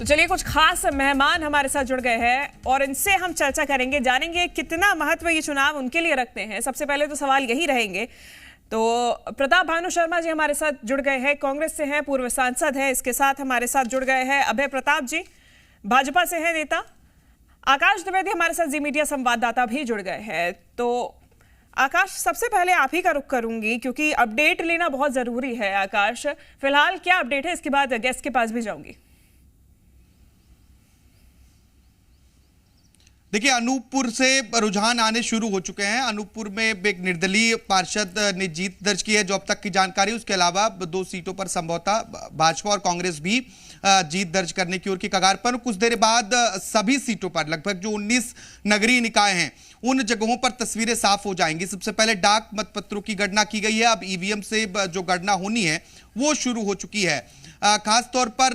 तो चलिए कुछ खास मेहमान हमारे साथ जुड़ गए हैं और इनसे हम चर्चा करेंगे, जानेंगे कितना महत्व ये चुनाव उनके लिए रखते हैं। सबसे पहले तो सवाल यही रहेंगे। तो प्रताप भानु शर्मा जी हमारे साथ जुड़ गए हैं, कांग्रेस से हैं, पूर्व सांसद हैं। इसके साथ हमारे साथ जुड़ गए हैं अभय प्रताप जी, भाजपा से हैं नेता। आकाश द्विवेदी हमारे साथ जी मीडिया संवाददाता भी जुड़ गए हैं। तो आकाश, सबसे पहले आप ही का रुख करूंगी क्योंकि अपडेट लेना बहुत जरूरी है। आकाश, फिलहाल क्या अपडेट है, इसके बाद गेस्ट के पास भी जाऊंगी। देखिए, अनूपपुर से रुझान आने शुरू हो चुके हैं। अनूपपुर में एक निर्दलीय पार्षद ने जीत दर्ज की है जो अब तक की जानकारी। उसके अलावा 2 सीटों पर संभवतः भाजपा और कांग्रेस भी जीत दर्ज करने की ओर की कगार पर। कुछ देर बाद सभी सीटों पर लगभग जो 19 नगरीय निकाय हैं उन जगहों पर तस्वीरें साफ हो जाएंगी। सबसे पहले डाक मतपत्रों की गणना की गई है। अब ईवीएम से जो गणना होनी है वो शुरू हो चुकी है। खास तौर पर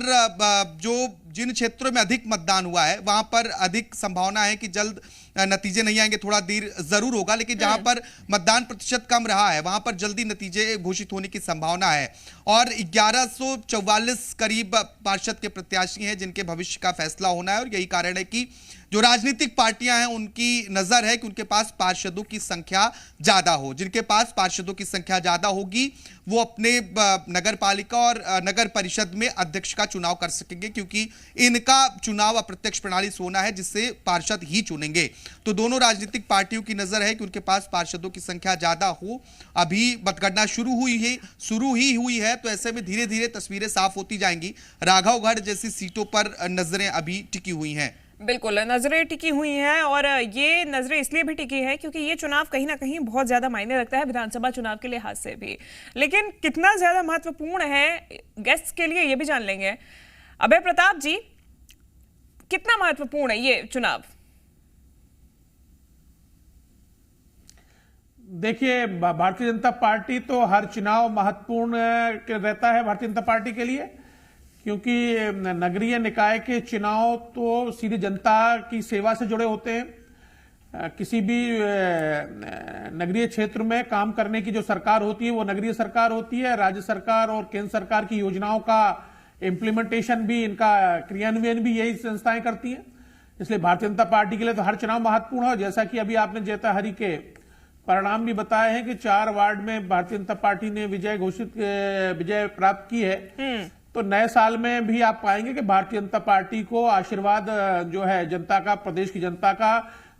जो जिन क्षेत्रों में अधिक मतदान हुआ है वहां पर अधिक संभावना है कि जल्द नतीजे नहीं आएंगे, थोड़ा देर जरूर होगा। लेकिन जहां पर मतदान प्रतिशत कम रहा है वहां पर जल्दी नतीजे घोषित होने की संभावना है। और 1144 करीब पार्षद के प्रत्याशी हैं जिनके भविष्य का फैसला होना है। और यही कारण है कि जो राजनीतिक पार्टियां हैं उनकी नजर है कि उनके पास पार्षदों की संख्या ज्यादा हो। जिनके पास पार्षदों की संख्या ज्यादा होगी वो अपने नगर पालिका और नगर परिषद में अध्यक्ष का चुनाव कर सकेंगे, क्योंकि इनका चुनाव अप्रत्यक्ष प्रणाली से होना है जिससे पार्षद ही चुनेंगे। तो दोनों राजनीतिक पार्टियों की नजर है कि उनके पास पार्षदों की संख्या ज्यादा हो। अभी मतगणना शुरू ही हुई है तो ऐसे में धीरे धीरे तस्वीरें साफ होती जाएंगी। राघवगढ़ जैसी सीटों पर नजरें अभी टिकी हुई हैं। बिल्कुल, नजरें टिकी हुई हैं और ये नजरें इसलिए भी टिकी हैं क्योंकि ये चुनाव कहीं ना कहीं बहुत ज्यादा मायने रखता है विधानसभा चुनाव के लिहाज से भी। लेकिन कितना ज्यादा महत्वपूर्ण है गेस्ट के लिए ये भी जान लेंगे। अभय प्रताप जी, कितना महत्वपूर्ण है ये चुनाव? देखिए, भारतीय जनता पार्टी तो हर चुनाव महत्वपूर्ण रहता है भारतीय जनता पार्टी के लिए, क्योंकि नगरीय निकाय के चुनाव तो सीधी जनता की सेवा से जुड़े होते हैं। किसी भी नगरीय क्षेत्र में काम करने की जो सरकार होती है वो नगरीय सरकार होती है। राज्य सरकार और केंद्र सरकार की योजनाओं का इम्प्लीमेंटेशन भी, इनका क्रियान्वयन भी यही संस्थाएं करती हैं। इसलिए भारतीय जनता पार्टी के लिए तो हर चुनाव महत्वपूर्ण है। जैसा कि अभी आपने जेताहरी के परिणाम भी बताए हैं कि 4 वार्ड में भारतीय जनता पार्टी ने विजय प्राप्त की है। तो नए साल में भी आप पाएंगे कि भारतीय जनता पार्टी को आशीर्वाद जो है जनता का, प्रदेश की जनता का,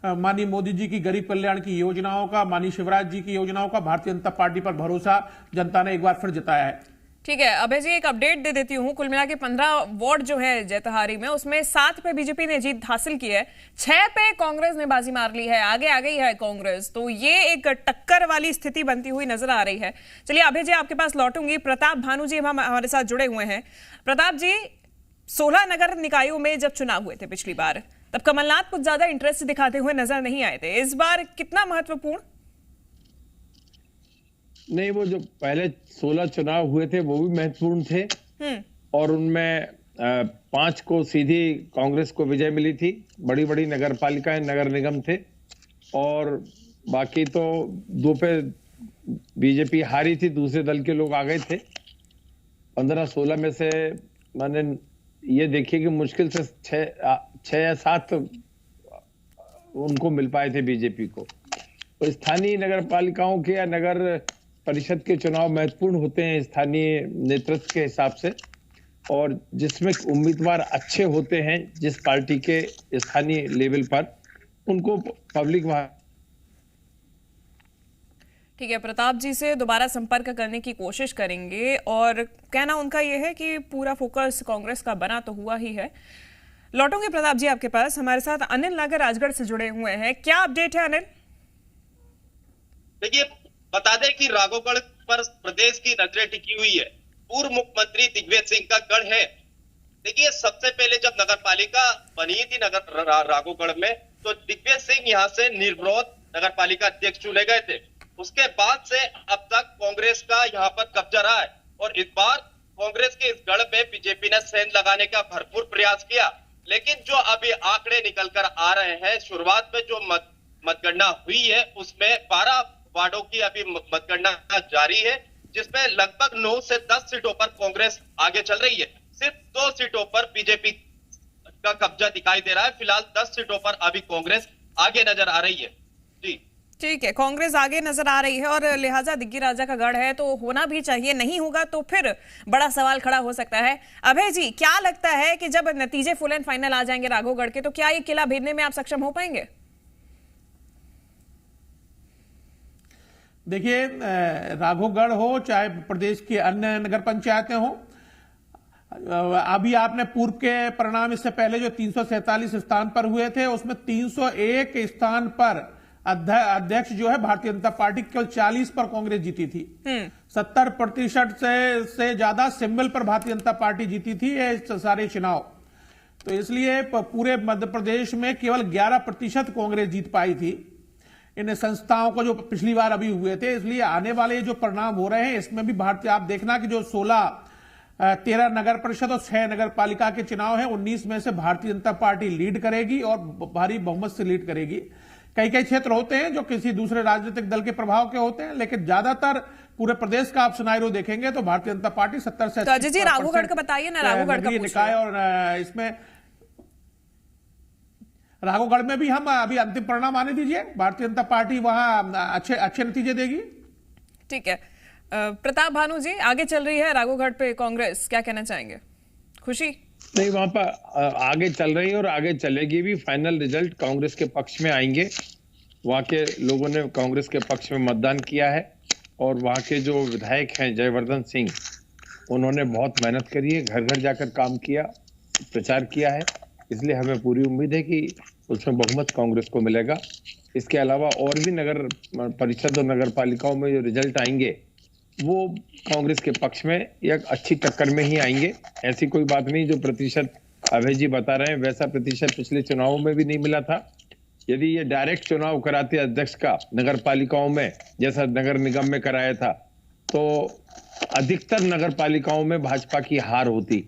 माननीय मोदी जी की गरीब कल्याण की योजनाओं का, माननीय शिवराज जी की योजनाओं का, भारतीय जनता पार्टी पर भरोसा जनता ने एक बार फिर जताया है। ठीक है अभय जी, एक अपडेट दे देती हूँ। कुल मिला के 15 वार्ड जो है जेतहारी में, उसमें 7 पे बीजेपी ने जीत हासिल की है, 6 पे कांग्रेस ने बाजी मार ली है। आगे आ गई है कांग्रेस, तो ये एक टक्कर वाली स्थिति बनती हुई नजर आ रही है। चलिए अभय जी आपके पास लौटूंगी। प्रताप भानु जी हमारे साथ जुड़े हुए हैं। प्रताप जी, 16 नगर निकायों में जब चुनाव हुए थे पिछली बार, तब कमलनाथ कुछ ज्यादा इंटरेस्ट दिखाते हुए नजर नहीं आए थे। इस बार कितना महत्वपूर्ण? नहीं, वो जो पहले 16 चुनाव हुए थे वो भी महत्वपूर्ण थे और उनमें 5 को सीधी कांग्रेस को विजय मिली थी। बड़ी बड़ी नगर पालिकाएं, नगर निगम थे और बाकी तो 2 पे बीजेपी हारी थी, दूसरे दल के लोग आ गए थे। 15-16 में से मैंने ये देखिए कि मुश्किल से 6 या 7 उनको मिल पाए थे बीजेपी को। तो स्थानीय नगर पालिकाओं के या नगर परिषद के चुनाव महत्वपूर्ण होते हैं स्थानीय नेतृत्व के हिसाब से, और जिसमें उम्मीदवार अच्छे होते हैं जिस पार्टी के स्थानीय लेवल पर, उनको पब्लिक वहां। ठीक है, प्रताप जी से दोबारा संपर्क करने की कोशिश करेंगे और कहना उनका यह है कि पूरा फोकस कांग्रेस का बना तो हुआ ही है। लौटूंगे प्रताप जी आपके पास। हमारे साथ अनिल नागर राजगढ़ से जुड़े हुए हैं। क्या अपडेट है अनिल? देखिए, बता दें कि राघवगढ़ पर प्रदेश की नजरें टिकी हुई है। पूर्व मुख्यमंत्री दिग्विजय सिंह का गढ़ है। देखिए, सबसे पहले जब नगर पालिका बनी थी राघवगढ़ में, तो दिग्विजय सिंह यहाँ से निर्विरोध नगर पालिका अध्यक्ष चुने गए थे। उसके बाद से अब तक कांग्रेस का यहाँ पर कब्जा रहा है और इस बार कांग्रेस के इस गढ़ में बीजेपी ने सेंध लगाने का भरपूर प्रयास किया। लेकिन जो अभी आंकड़े निकल कर आ रहे हैं, शुरुआत में जो मतगणना हुई है उसमें 12 वार्डों की अभी मतगणना जारी है, जिसमें लगभग 9 से 10 सीटों पर कांग्रेस आगे चल रही है। सिर्फ 2 सीटों पर बीजेपी का कब्जा दिखाई दे रहा है। फिलहाल 10 सीटों पर अभी कांग्रेस आगे नजर आ रही है। जी ठीक है, कांग्रेस आगे नजर आ रही है और लिहाजा दिग्गी राजा का गढ़ है तो होना भी चाहिए, नहीं होगा तो फिर बड़ा सवाल खड़ा हो सकता है। अभय जी, क्या लगता है कि जब नतीजे फुल एंड फाइनल आ जाएंगे राघवगढ़ के तो क्या ये किला भेदने में आप सक्षम हो पाएंगे? देखिए, राघवगढ़ हो चाहे प्रदेश की अन्य नगर पंचायतें हो, अभी आपने पूर्व के परिणाम इससे पहले जो 347 स्थान पर हुए थे उसमें 301 स्थान पर अध्यक्ष जो है भारतीय जनता पार्टी, केवल 40 पर कांग्रेस जीती थी। 70% से ज्यादा सिंबल पर भारतीय जनता पार्टी जीती थी ये सारे चुनाव। तो इसलिए पूरे मध्य प्रदेश में केवल 11% कांग्रेस जीत पाई थी इन संस्थाओं को जो पिछली बार अभी हुए थे। इसलिए आने वाले जो परिणाम हो रहे हैं इसमें भी भारतीय, आप देखना कि जो 13 नगर परिषद और 6 नगर पालिका के चुनाव हैं 19 में से भारतीय जनता पार्टी लीड करेगी और भारी बहुमत से लीड करेगी। कई कई क्षेत्र होते हैं जो किसी दूसरे राजनीतिक दल के प्रभाव के होते हैं, लेकिन ज्यादातर पूरे प्रदेश का आप सिनारियो देखेंगे तो भारतीय जनता पार्टी 70 से 80% जी राघवगढ़ का बताइए ना, राघवगढ़ का निकाय। और इसमें राघवगढ़ में भी हम अभी अंतिम परिणाम आने दीजिए, भारतीय जनता पार्टी वहां अच्छे नतीजे देगी। ठीक है, प्रताप भानु जी, आगे चल रही है राघवगढ़ पे कांग्रेस, क्या कहना चाहेंगे? खुशी नहीं, वहां पर आगे चल रही है और आगे चलेगी भी। फाइनल रिजल्ट कांग्रेस के पक्ष में आएंगे। वहां के लोगों ने कांग्रेस के पक्ष में मतदान किया है और वहां के जो विधायक हैं जयवर्धन सिंह, उन्होंने बहुत मेहनत करी है, घर घर जाकर काम किया, प्रचार किया है। इसलिए हमें पूरी उम्मीद है कि उसमें बहुमत कांग्रेस को मिलेगा। इसके अलावा और भी नगर परिषद और नगर पालिकाओं में जो रिजल्ट आएंगे वो कांग्रेस के पक्ष में या अच्छी टक्कर में ही आएंगे। ऐसी कोई बात नहीं जो प्रतिशत अभय जी बता रहे हैं वैसा प्रतिशत पिछले चुनावों में भी नहीं मिला था। यदि ये डायरेक्ट चुनाव कराते अध्यक्ष का नगर पालिकाओं में जैसा नगर निगम में कराया था तो अधिकतर नगर पालिकाओं में भाजपा की हार होती।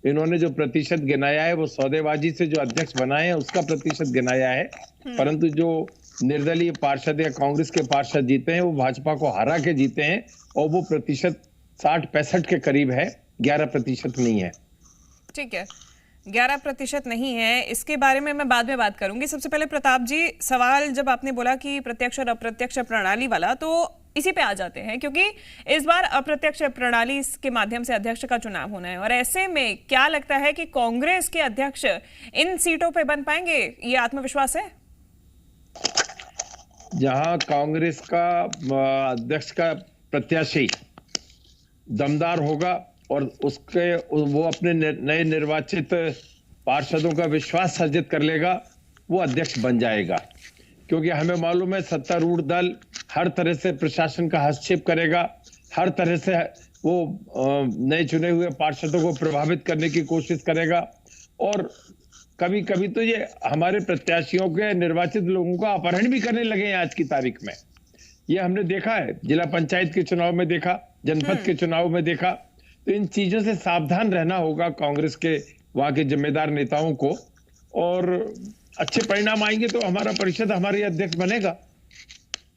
इन्होंने जो प्रतिशत गिनाया है वो सौदेबाजी से जो अध्यक्ष बनाए हैं उसका प्रतिशत गिनाया है, परंतु जो निर्दलीय पार्षद या कांग्रेस के पार्षद जीते हैं वो भाजपा को हरा के जीते हैं और वो प्रतिशत 60-65 के करीब है, 11% नहीं है। ठीक है, 11% नहीं है, इसके बारे में मैं बाद में बात करूंगी। सबसे पहले प्रताप जी, सवाल जब आपने बोला कि प्रत्यक्ष और अप्रत्यक्ष प्रणाली वाला, तो इसी पे आ जाते हैं क्योंकि इस बार अप्रत्यक्ष प्रणाली के माध्यम से अध्यक्ष का चुनाव होना है और ऐसे में क्या लगता है कि कांग्रेस के अध्यक्ष इन सीटों पे बन पाएंगे? ये आत्मविश्वास है? जहां कांग्रेस का अध्यक्ष का प्रत्याशी दमदार होगा और वो अपने नए निर्वाचित पार्षदों का विश्वास अर्जित कर लेगा, वो अध्यक्ष बन जाएगा। क्योंकि हमें मालूम है सत्तारूढ़ दल हर तरह से प्रशासन का हस्तक्षेप करेगा, हर तरह से वो नए चुने हुए पार्षदों को प्रभावित करने की कोशिश करेगा और कभी कभी तो ये हमारे प्रत्याशियों के निर्वाचित लोगों का अपहरण भी करने लगे हैं आज की तारीख में। ये हमने देखा है, जिला पंचायत के चुनाव में देखा, जनपद के चुनाव में देखा। तो इन चीजों से सावधान रहना होगा कांग्रेस के वहां के जिम्मेदार नेताओं को और अच्छे परिणाम आएंगे तो हमारा परिषद हमारे अध्यक्ष बनेगा।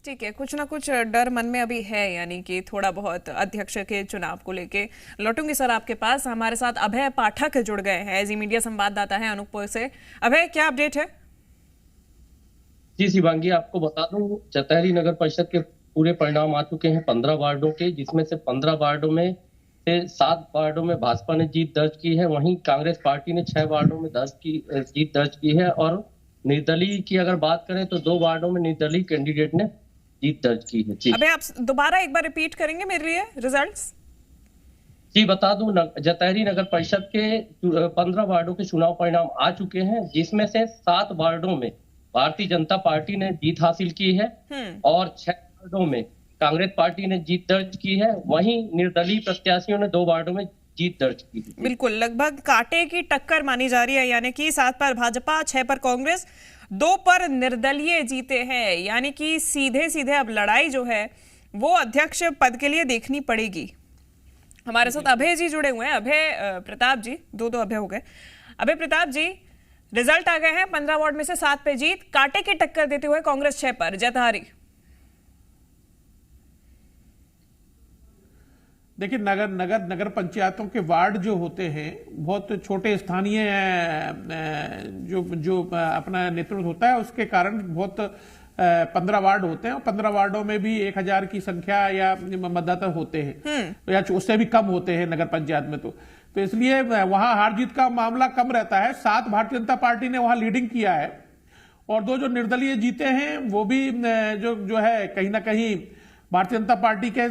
ठीक है, कुछ ना कुछ डर मन में अभी है, यानी कि थोड़ा बहुत अध्यक्ष के चुनाव को लेके। लौटूंगी सर आपके पास। हमारे साथ अभय पाठक जुड़ गए हैं, जी मीडिया संवाददाता है अनूपपुर से। अभय, क्या अपडेट है? जी शिवांगी, आपको बता दूं चतहरी नगर परिषद के पूरे परिणाम आ चुके हैं 15 वार्डों के, जिसमें से 15 वार्डों में से 7 वार्डों में भाजपा ने जीत दर्ज की है। वहीं कांग्रेस पार्टी ने 6 वार्डों में जीत दर्ज की है और निर्दलीय की अगर बात करें तो 2 वार्डों में निर्दलीय कैंडिडेट ने जीत दर्ज की है। जी अबे, आप दोबारा एक बार रिपीट करेंगे मेरे लिए रिजल्ट्स? जी बता दूं, जतहरी नगर परिषद के 15 वार्डों के चुनाव परिणाम आ चुके हैं, जिसमें से 7 वार्डों में भारतीय जनता पार्टी ने जीत हासिल की है और 6 वार्डों में कांग्रेस पार्टी ने जीत दर्ज की है। वहीं निर्दलीय प्रत्याशियों ने 2 वार्डों में जीत दर्ज की है। बिल्कुल, लगभग कांटे की टक्कर मानी जा रही है, यानी कि 7 पर भाजपा, 6 पर कांग्रेस, 2 पर निर्दलीय जीते हैं। यानी कि सीधे सीधे अब लड़ाई जो है वो अध्यक्ष पद के लिए देखनी पड़ेगी। हमारे साथ अभय जी जुड़े हुए हैं, अभय प्रताप जी, 2 अभय हो गए। अभय प्रताप जी, रिजल्ट आ गए हैं, 15 वार्ड में से 7 पे जीत, कांटे की टक्कर देते हुए कांग्रेस 6 पर। जयधारी देखिए, नगर पंचायतों के वार्ड जो होते हैं, बहुत छोटे स्थानीय जो अपना नेतृत्व होता है, उसके कारण बहुत 15 वार्ड होते हैं, और 15 वार्डों में भी 1000 की संख्या या मतदाता होते हैं, या उससे भी कम होते हैं नगर पंचायत में। तो इसलिए वहां हार जीत का मामला कम रहता है। 7 भारतीय जनता पार्टी ने वहां लीडिंग किया है, और 2 जो निर्दलीय जीते हैं वो भी जो है कहीं ना कहीं भारतीय जनता पार्टी के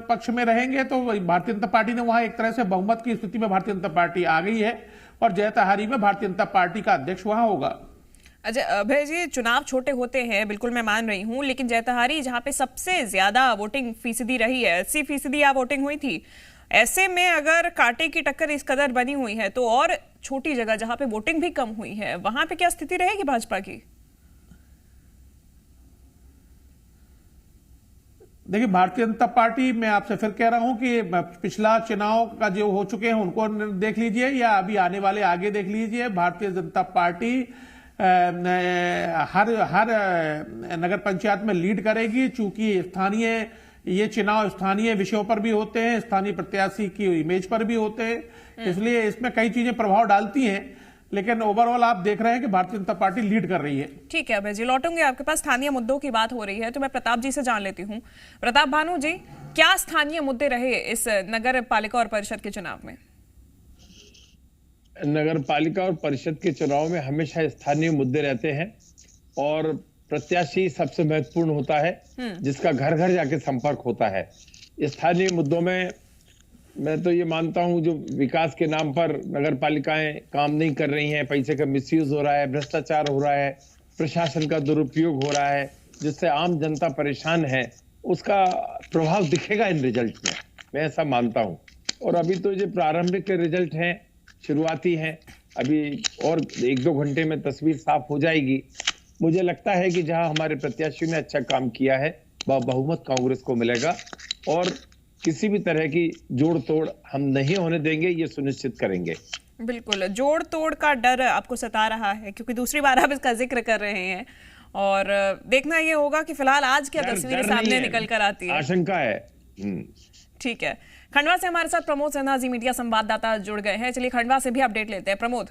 पक्ष में रहेंगे। तो भारतीय जनता पार्टी ने वहां एक तरह से बहुमत की स्थिति में भारतीय जनता पार्टी आ गई है, और जयतहारी में भारतीय जनता पार्टी का अध्यक्ष वहां होगा। अच्छा अभय जी, चुनाव छोटे होते हैं, बिल्कुल मैं मान रही हूं, लेकिन जयतहारी जहां पे सबसे ज्यादा वोटिंग फीसदी रही है, 80% यहाँ वोटिंग हुई थी, ऐसे में अगर कांटे की टक्कर इस कदर बनी हुई है, तो और छोटी जगह जहां पे वोटिंग भी कम हुई है, वहां पे क्या स्थिति रहेगी भाजपा की? देखिए, भारतीय जनता पार्टी, मैं आपसे फिर कह रहा हूं कि पिछला चुनाव का जो हो चुके हैं उनको देख लीजिए, या अभी आने वाले आगे देख लीजिए। भारतीय जनता पार्टी हर नगर पंचायत में लीड करेगी, चूंकि ये चुनाव स्थानीय विषयों पर भी होते हैं, स्थानीय प्रत्याशी की इमेज पर भी होते हैं, इसलिए इसमें कई चीजें प्रभाव डालती हैं, लेकिन ओवरऑल आप देख रहे हैं कि भारतीय जनता पार्टी लीड कर रही है। ठीक है अभय जी, लौटूंगे आपके पास। स्थानीय मुद्दों की बात हो रही है तो मैं प्रताप जी से जान लेती हूँ। प्रताप भानु जी, क्या स्थानीय मुद्दे रहे इस नगर पालिका और परिषद के चुनाव में? नगर पालिका और परिषद के चुनाव में हमेशा स्थानीय मुद्दे रहते हैं, और प्रत्याशी सबसे महत्वपूर्ण होता है, जिसका घर घर जाके संपर्क होता है। स्थानीय मुद्दों में मैं तो ये मानता हूं, जो विकास के नाम पर नगर पालिकाएं काम नहीं कर रही हैं, पैसे का मिसयूज हो रहा है, भ्रष्टाचार हो रहा है, प्रशासन का दुरुपयोग हो रहा है, जिससे आम जनता परेशान है, उसका प्रभाव दिखेगा इन रिजल्ट में, मैं ऐसा मानता हूं। और अभी तो ये प्रारंभिक रिजल्ट हैं, शुरुआती हैं, अभी और 1-2 घंटे में तस्वीर साफ हो जाएगी। मुझे लगता है कि जहां हमारे प्रत्याशियों ने अच्छा काम किया है, वह बहुमत कांग्रेस को मिलेगा, और किसी भी तरह की जोड़ तोड़ हम नहीं होने देंगे, ये सुनिश्चित करेंगे। बिल्कुल, जोड़ तोड़ का डर आपको सता रहा है, क्योंकि दूसरी बार आप इसका जिक्र कर रहे हैं, और देखना ये होगा कि फिलहाल आज क्या तस्वीरें सामने निकल कर आती है। आशंका है। ठीक है, खंडवा से हमारे साथ प्रमोद सिन्हा जी, मीडिया संवाददाता, जुड़ गए हैं। चलिए खंडवा से भी अपडेट लेते हैं। प्रमोद,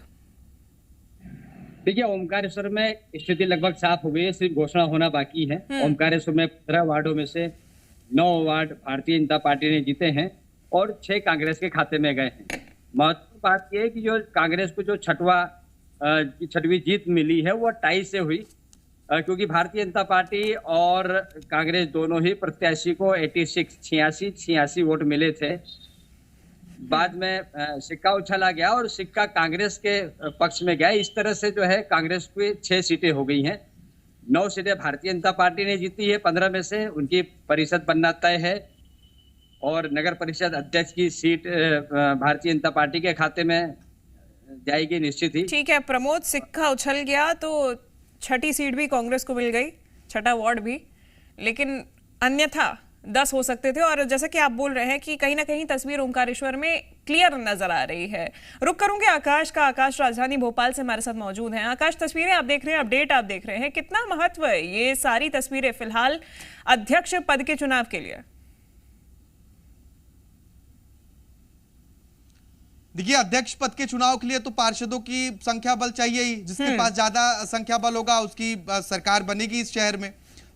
देखिए, ओमकारेश्वर में स्थिति लगभग साफ हो गई है, सिर्फ घोषणा होना बाकी है। ओमकारेश्वर में 15 वार्डों में से 9 वार्ड भारतीय जनता पार्टी ने जीते हैं और 6 कांग्रेस के खाते में गए हैं। महत्वपूर्ण बात यह है कि जो कांग्रेस को जो छठवीं जीत मिली है वो 28 से हुई, क्योंकि भारतीय जनता पार्टी और कांग्रेस दोनों ही प्रत्याशी को 86 वोट मिले थे। बाद में सिक्का उछाला गया और सिक्का कांग्रेस के पक्ष में गया। इस तरह से जो है कांग्रेस की 6 सीटें हो गई हैं। 9 सीटें भारतीय जनता पार्टी ने जीती है, 15 में से उनकी परिषद बनना तय है, और नगर परिषद अध्यक्ष की सीट भारतीय जनता पार्टी के खाते में जाएगी निश्चित ही। ठीक है प्रमोद, सिक्का उछल गया तो 6ठी सीट भी कांग्रेस को मिल गई, 6ठा वार्ड भी, लेकिन अन्यथा 10 हो सकते थे। और जैसा कि आप बोल रहे हैं कि कहीं ना कहीं तस्वीर ओमकारेश्वर में क्लियर नजर आ रही है। रुक करूंगे आकाश का। आकाश राजधानी भोपाल से हमारे साथ मौजूद हैं। आकाश, तस्वीरें आप देख रहे हैं, अपडेट आप देख रहे हैं, कितना महत्व है ये सारी तस्वीरें फिलहाल अध्यक्ष पद के चुनाव के लिए? देखिए, अध्यक्ष पद के चुनाव के लिए तो पार्षदों की संख्या बल चाहिए ही, जिसके पास ज्यादा संख्या बल होगा उसकी सरकार बनेगी इस शहर में।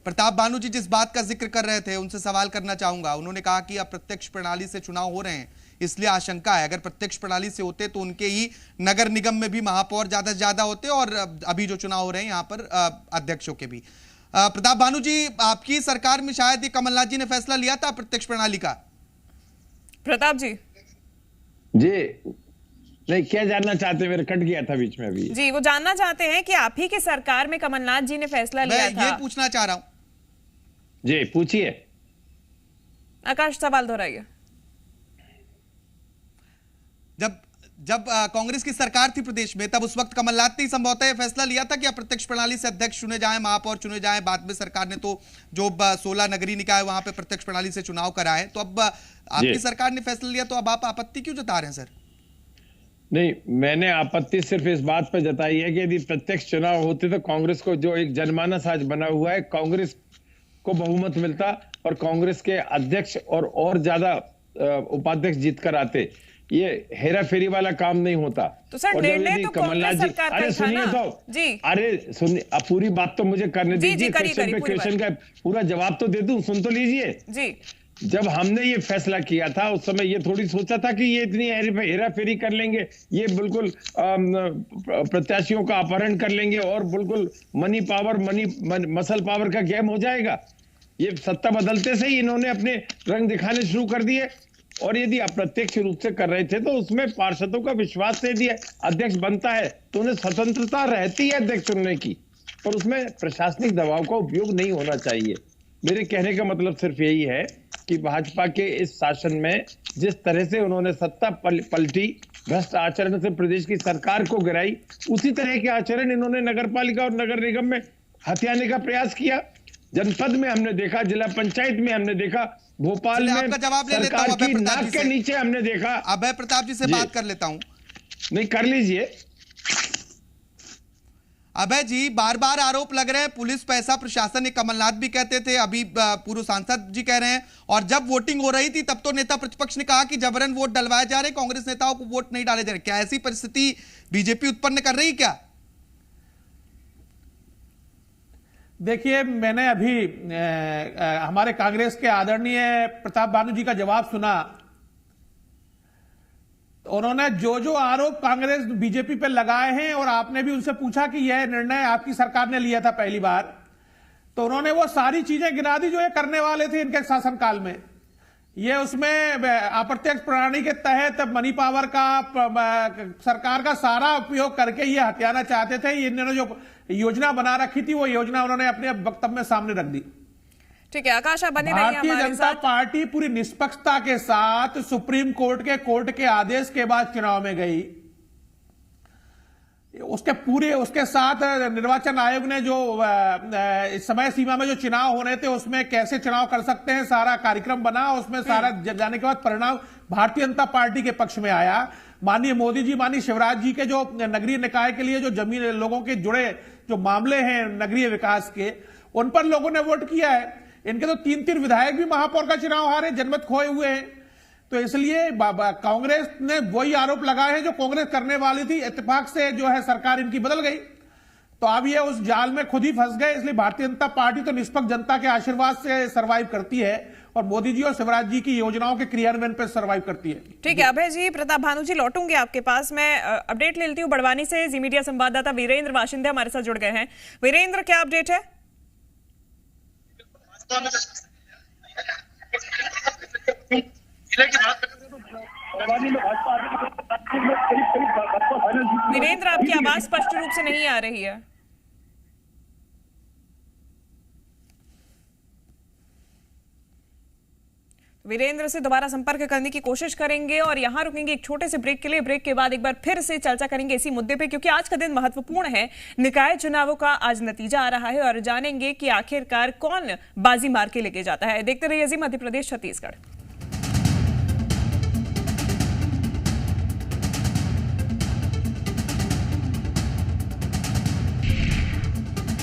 प्रताप भानु जी जिस बात का जिक्र कर रहे थे उनसे सवाल करना चाहूंगा। उन्होंने कहा कि अप्रत्यक्ष प्रणाली से चुनाव हो रहे हैं, इसलिए आशंका है अगर प्रत्यक्ष प्रणाली से होते तो उनके ही नगर निगम में भी महापौर ज्यादा से ज्यादा होते, और अभी जो चुनाव हो रहे हैं यहाँ पर अध्यक्षों के भी। प्रताप भानु जी, आपकी सरकार में शायद ये कमलनाथ जी ने फैसला लिया था प्रत्यक्ष प्रणाली का। प्रताप जी नहीं, क्या जानना चाहते हैं? मेरे कट गया था बीच में अभी। जी, वो जानना चाहते हैं कि आप ही की सरकार में कमलनाथ जी ने फैसला लिया था। ये पूछना चाह रहा हूं। जी पूछिए। आकाश, सवाल दोहराइए। जब कांग्रेस की सरकार थी प्रदेश में, तब उस वक्त कमलनाथ ने संभवतः फैसला लिया था कि अप्रत्यक्ष प्रणाली से अध्यक्ष चुने जाएं, महापौर चुने जाएं। बाद में सरकार ने तो जो 16 नगरीय निकाय वहां पे प्रत्यक्ष प्रणाली से चुनाव कराए, तो अब आपकी सरकार ने फैसला लिया, तो अब आप आपत्ति क्यों जता रहे हैं सर? नहीं, मैंने आपत्ति सिर्फ इस बात पर जताई है कि यदि प्रत्यक्ष चुनाव होते तो कांग्रेस को जो एक जनमानस आज बना हुआ है, कांग्रेस को बहुमत मिलता और कांग्रेस के अध्यक्ष और ज्यादा उपाध्यक्ष जीत कर आते। ये हेरा फेरी वाला काम नहीं होता। तो सर, और जब निर्णय यदि तो कमलनाथ कांग्रेस जी, सरकार का अरे ही था सुनिए ना? तो, जी। अरे सुनिए, अब पूरी बात तो मुझे करने जी, दीजिए, करिए, क्वेश्चन पे पूरी क्वेश्चन का पूरा जवाब तो दे दूं, सुन तो लीजिए। जी जब हमने ये फैसला किया था उस समय ये थोड़ी सोचा था कि ये इतनी हेरा फेरी कर लेंगे, ये बिल्कुल प्रत्याशियों का अपहरण कर लेंगे और बिल्कुल मनी पावर मसल पावर का गेम हो जाएगा। ये सत्ता बदलते से ही इन्होंने अपने रंग दिखाने शुरू कर दिए। और यदि अप्रत्यक्ष रूप से कर रहे थे तो उसमें पार्षदों का विश्वास से दिया अध्यक्ष बनता है तो उन्हें स्वतंत्रता रहती है अध्यक्ष चुनने की, पर उसमें प्रशासनिक दबाव का उपयोग नहीं होना चाहिए। मेरे कहने का मतलब सिर्फ यही है कि भाजपा के इस शासन में जिस तरह से उन्होंने सत्ता पलटी, भ्रष्ट आचरण से प्रदेश की सरकार को गिराई, उसी तरह के आचरण इन्होंने नगर पालिका और नगर निगम में हथियाने का प्रयास किया। जनपद में हमने देखा, जिला पंचायत में हमने देखा, भोपाल में आपका जवाब ले लेता हूं सरकार अभय की प्रताप नाक जी के से। नीचे हमने देखा। अभय प्रताप जी से जी। बात कर लेता हूं। नहीं, कर लीजिए। अभय जी, बार बार आरोप लग रहे हैं पुलिस पैसा प्रशासन, ये कमलनाथ भी कहते थे, अभी पूर्व सांसद जी कह रहे हैं, और जब वोटिंग हो रही थी तब तो नेता प्रतिपक्ष ने कहा कि जबरन वोट डलवाए जा रहे, कांग्रेस नेताओं को वोट नहीं डाले जा रहे। क्या ऐसी परिस्थिति बीजेपी उत्पन्न कर रही क्या? देखिए, मैंने अभी हमारे कांग्रेस के आदरणीय प्रताप भानु जी का जवाब सुना। उन्होंने जो जो आरोप कांग्रेस बीजेपी पर लगाए हैं, और आपने भी उनसे पूछा कि यह निर्णय आपकी सरकार ने लिया था पहली बार, तो उन्होंने वो सारी चीजें गिना दी जो ये करने वाले थे इनके शासनकाल में। ये उसमें अप्रत्यक्ष प्रणाली के तहत मनी पावर का सरकार का सारा उपयोग करके ये हथियाना चाहते थे। इन्होंने जो योजना बना रखी थी वो योजना उन्होंने अपने वक्तव्य में सामने रख दी। ठीक है आकाश, आप बने रहिए भारतीय हमारे जनता साथ। पार्टी पूरी निष्पक्षता के साथ सुप्रीम कोर्ट के आदेश के बाद चुनाव में गई। उसके साथ निर्वाचन आयोग ने जो समय सीमा में जो चुनाव होने थे उसमें कैसे चुनाव कर सकते हैं सारा कार्यक्रम बना। उसमें सारा जाने के बाद परिणाम भारतीय जनता पार्टी के पक्ष में आया। माननीय मोदी जी, माननीय शिवराज जी के जो नगरीय निकाय के लिए जो जमीन लोगों के जुड़े जो मामले हैं नगरीय विकास के, उन पर लोगों ने वोट किया है। इनके तो 3 विधायक भी महापौर का चुनाव हारे, जनमत खोए हुए हैं। तो इसलिए कांग्रेस ने वही आरोप लगाए हैं जो कांग्रेस करने वाली थी। इत्तेफाक से जो है सरकार इनकी बदल गई, तो अब ये उस जाल में खुद ही फंस गए। इसलिए भारतीय जनता पार्टी तो निष्पक्ष जनता के आशीर्वाद से सर्वाइव करती है और मोदी जी और शिवराज जी की योजनाओं के क्रियान्वयन पर सर्वाइव करती है। ठीक है अभय जी, प्रताप भानु जी लौटूंगे आपके पास। मैं अपडेट ले लेती हूँ बड़वानी से। जी मीडिया संवाददाता वीरेंद्र वाशिंदे हमारे साथ जुड़ गए हैं। वीरेंद्र, क्या अपडेट है? वीरेंद्र, आपकी आवाज स्पष्ट रूप से नहीं आ रही है। वीरेंद्र से दोबारा संपर्क करने की कोशिश करेंगे और यहां रुकेंगे एक छोटे से ब्रेक के लिए। ब्रेक के बाद एक बार फिर से चर्चा करेंगे इसी मुद्दे पे, क्योंकि आज का दिन महत्वपूर्ण है। निकाय चुनावों का आज नतीजा आ रहा है और जानेंगे कि आखिरकार कौन बाजी मार के लेके जाता है। देखते रहिए जी मध्य प्रदेश छत्तीसगढ़।